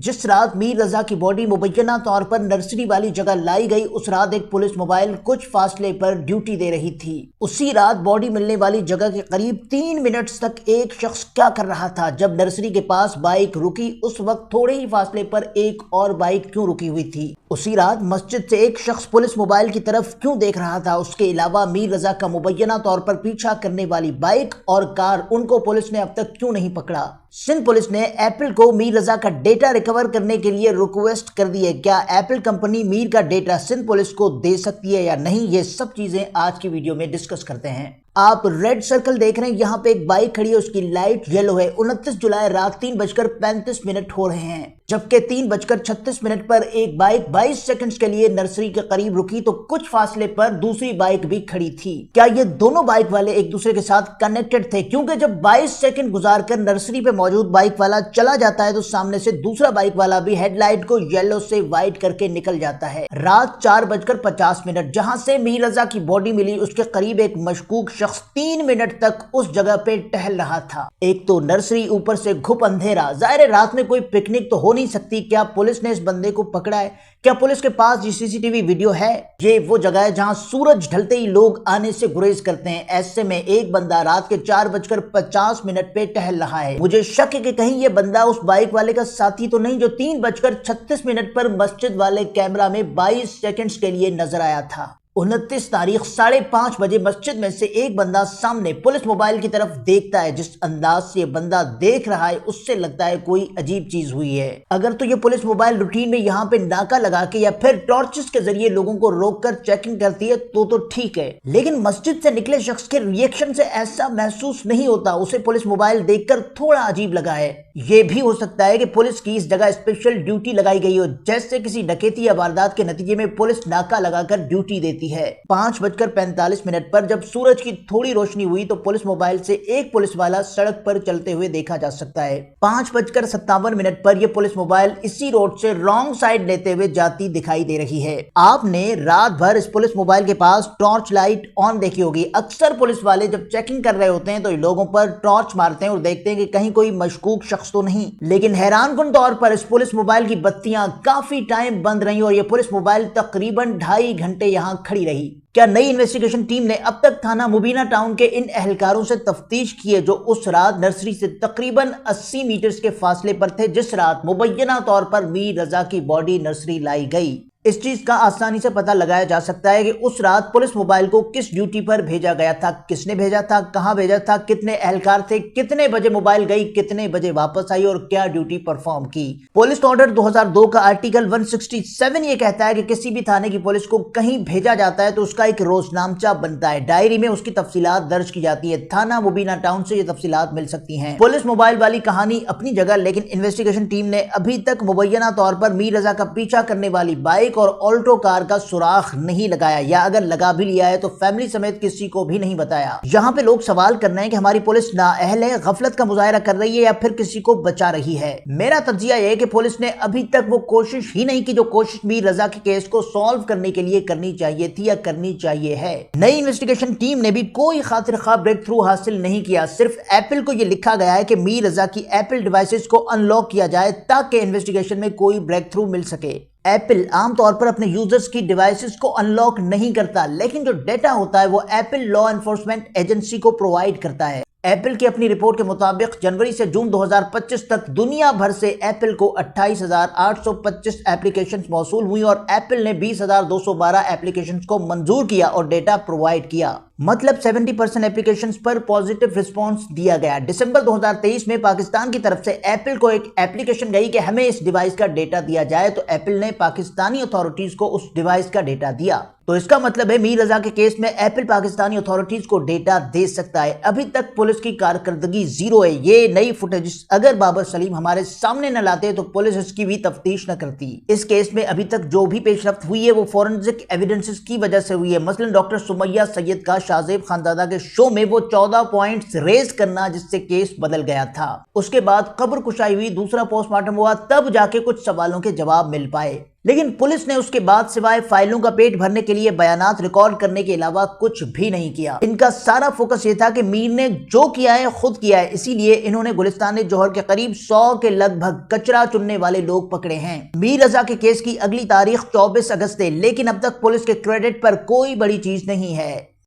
जिस रात मीर रजा की बॉडी मुबैना तौर पर नर्सरी वाली जगह लाई गई, उस रात एक पुलिस मोबाइल कुछ फासले पर ड्यूटी दे रही थी। उसी रात बॉडी मिलने वाली जगह के करीब 3 मिनट तक एक शख्स क्या कर रहा था? जब नर्सरी के पास बाइक रुकी, उस वक्त थोड़े ही फासले पर एक और बाइक क्यों रुकी हुई थी? उसी रात मस्जिद से एक शख्स पुलिस मोबाइल की तरफ क्यों देख रहा था? उसके अलावा मीर रजा का मुबैना तौर पर पीछा करने वाली बाइक और कार, उनको पुलिस ने अब तक क्यों नहीं पकड़ा? सिंध पुलिस ने एप्पल को मीर रजा का डेटा रिकवर करने के लिए रिक्वेस्ट कर दी है। क्या एप्पल कंपनी मीर का डेटा सिंध पुलिस को दे सकती है या नहीं? ये सब चीजें आज की वीडियो में डिस्कस करते हैं। आप रेड सर्कल देख रहे हैं, यहाँ पे एक बाइक खड़ी है, उसकी लाइट येलो है। 29 जुलाई रात 3:35 हो रहे हैं, जबकि 3:36 पर एक बाइक 22 सेकंड्स के लिए नर्सरी के करीब रुकी, तो कुछ फासले पर दूसरी बाइक भी खड़ी थी। क्या ये दोनों बाइक वाले एक दूसरे के साथ कनेक्टेड थे? क्योंकि जब 22 सेकंड गुजार कर नर्सरी पे मौजूद बाइक वाला चला जाता है, तो सामने से दूसरा बाइक वाला भी हेडलाइट को येलो से व्हाइट करके निकल जाता है। रात 4:50 जहां से मीर रजा की बॉडी मिली, उसके करीब एक मशकूक शख्स 3 मिनट तक उस जगह पे टहल रहा था। एक तो नर्सरी, ऊपर से घुप अंधेरा, जाहिर रात में कोई पिकनिक तो हो नहीं सकती। क्या पुलिस ने इस बंदे को पकड़ा है? क्या पुलिस के पास ये सीसीटीवी वीडियो है? ये वो जगह है जहां सूरज ढलते ही लोग आने से गुरेज करते हैं। ऐसे में एक बंदा रात के 4:50 पे टहल रहा है। मुझे शक है कि कहीं ये बंदा उस बाइक वाले का साथी तो नहीं, जो 3:36 पर मस्जिद वाले कैमरा में 22 सेकंड्स के लिए नजर आया था। 29 तारीख 5:30 बजे मस्जिद में से एक बंदा सामने पुलिस मोबाइल की तरफ देखता है। जिस अंदाज से ये बंदा देख रहा है, उससे लगता है कोई अजीब चीज हुई है। अगर तो ये पुलिस मोबाइल रूटीन में यहाँ पे नाका लगा के या फिर टॉर्चेस के जरिए लोगों को रोककर चेकिंग करती है तो ठीक है, लेकिन मस्जिद से निकले शख्स के रिएक्शन से ऐसा महसूस नहीं होता। उसे पुलिस मोबाइल देखकर थोड़ा अजीब लगा है। ये भी हो सकता है कि पुलिस की इस जगह स्पेशल ड्यूटी लगाई गई हो, जैसे किसी डकैती या वारदात के नतीजे में पुलिस नाका लगाकर ड्यूटी देती है। 5:45 पर जब सूरज की थोड़ी रोशनी हुई, तो पुलिस मोबाइल से एक पुलिस वाला सड़क पर चलते हुए देखा जा सकता है। 5:57 पर यह पुलिस मोबाइल इसी रोड से रॉन्ग साइड लेते हुए जाती दिखाई दे रही है। आपने रात भर इस पुलिस मोबाइल के पास टॉर्च लाइट ऑन देखी होगी। अक्सर पुलिस वाले जब चेकिंग कर रहे होते हैं, तो लोगों पर टॉर्च मारते हैं और देखते हैं कि कहीं कोई मशकूक शख्स तो नहीं। लेकिन हैरानकुन तौर पर इस पुलिस मोबाइल की बत्तियां काफी टाइम बंद रही और यह पुलिस मोबाइल तकरीबन 2.5 घंटे यहां खड़ी रही। क्या नई इन्वेस्टिगेशन टीम ने अब तक थाना मुबीना टाउन के इन एहलकारों से तफ्तीश की है, जो उस रात नर्सरी से तकरीबन 80 मीटर के फासले पर थे, जिस रात मुबैना तौर पर मीर रजा की बॉडी नर्सरी लाई गई? इस चीज का आसानी से पता लगाया जा सकता है कि उस रात पुलिस मोबाइल को किस ड्यूटी पर भेजा गया था, किसने भेजा था, कहां भेजा था, कितने एहलकार थे, कितने बजे मोबाइल गई, कितने बजे वापस आई और क्या ड्यूटी परफॉर्म की। पुलिस ऑर्डर 2002 का आर्टिकल 167 ये कहता है कि किसी भी थाने की पुलिस को कहीं भेजा जाता है तो उसका एक रोजनामचा बनता है। डायरी में उसकी तफसीलात दर्ज की जाती है। थाना मुबीना टाउन से ये तफसीलात मिल सकती हैं। पुलिस मोबाइल वाली कहानी अपनी जगह, लेकिन इन्वेस्टिगेशन टीम ने अभी तक मुबैना तौर पर मीर रजा का पीछा करने वाली बाइक और ऑल्टो कार का सुराख नहीं लगाया, या अगर लगा भी लिया है तो फैमिली समेत किसी को भी नहीं बताया। यहाँ पे लोग सवाल कर रहे हैं कि हमारी पुलिस नाअहल है, गफलत का मुजाहरा कर रही है या फिर किसी को बचा रही है। मेरा तज्जिया यह है कि पुलिस ने अभी तक वो कोशिश ही नहीं की जो कोशिश मीर रजा के केस को सॉल्व करने के लिए करनी चाहिए थी या करनी चाहिए है। नई इन्वेस्टिगेशन टीम ने भी कोई खातिर खा ब्रेक थ्रू हासिल नहीं किया। सिर्फ एप्पल को यह लिखा गया है कि मीर रजा की एप्पल डिवाइसेस को अनलॉक किया जाए ताकि इन्वेस्टिगेशन में कोई ब्रेक थ्रू मिल सके। एप्पल आमतौर पर अपने यूजर्स की डिवाइसेस को अनलॉक नहीं करता, लेकिन जो डेटा होता है वो एप्पल लॉ एनफोर्समेंट एजेंसी को प्रोवाइड करता है। एप्पल की अपनी रिपोर्ट के मुताबिक जनवरी से जून 2025 तक दुनिया भर से एप्पल को 28,825 एप्लीकेशंस मौसूल हुई और एप्पल ने 20,212 एप्लीकेशंस को मंजूर किया और डेटा प्रोवाइड किया। मतलब 70% एप्लीकेशंस पर पॉजिटिव रिस्पांस दिया गया। दिसंबर 2023 में पाकिस्तान की तरफ से एप्पल को एक एप्लीकेशन गई कि हमें इस डिवाइस का डेटा दिया जाए, तो एप्पल ने पाकिस्तानी अथॉरिटीज को उस डिवाइस का डेटा दिया। तो इसका मतलब है मीर रजा के केस में एप्पल पाकिस्तानी अथॉरिटीज को डेटा दे सकता है। अभी तक पुलिस की कारकर्दगी जीरो है। ये नई फुटेज अगर बाबर सलीम हमारे सामने न लाते तो पुलिस इसकी भी तफ्तीश न करती। इस केस में अभी तक जो भी पेशरफ्त हुई है वो फॉरेंसिक एविडेंसेस की वजह से हुई है। मसलन डॉक्टर सुमैया सैयद का शाहजेब खानदादा के शो में वो 14 पॉइंट्स रेज करना, जिससे केस बदल गया था। उसके बाद कब्र कुशाई हुई, दूसरा पोस्टमार्टम हुआ, तब जाके कुछ सवालों के जवाब मिल पाए। लेकिन पुलिस ने उसके बाद सिवाय फाइलों का पेट भरने के लिए बयानात रिकॉर्ड करने के अलावा कुछ भी नहीं किया। इनका सारा फोकस ये था कि मीर ने जो किया है खुद किया है, इसीलिए इन्होंने गुलिस्तान जौहर के करीब 100 के लगभग कचरा चुनने वाले लोग पकड़े हैं। मीर रजा के केस की अगली तारीख 24 अगस्त है, लेकिन अब तक पुलिस के क्रेडिट पर कोई बड़ी चीज नहीं है।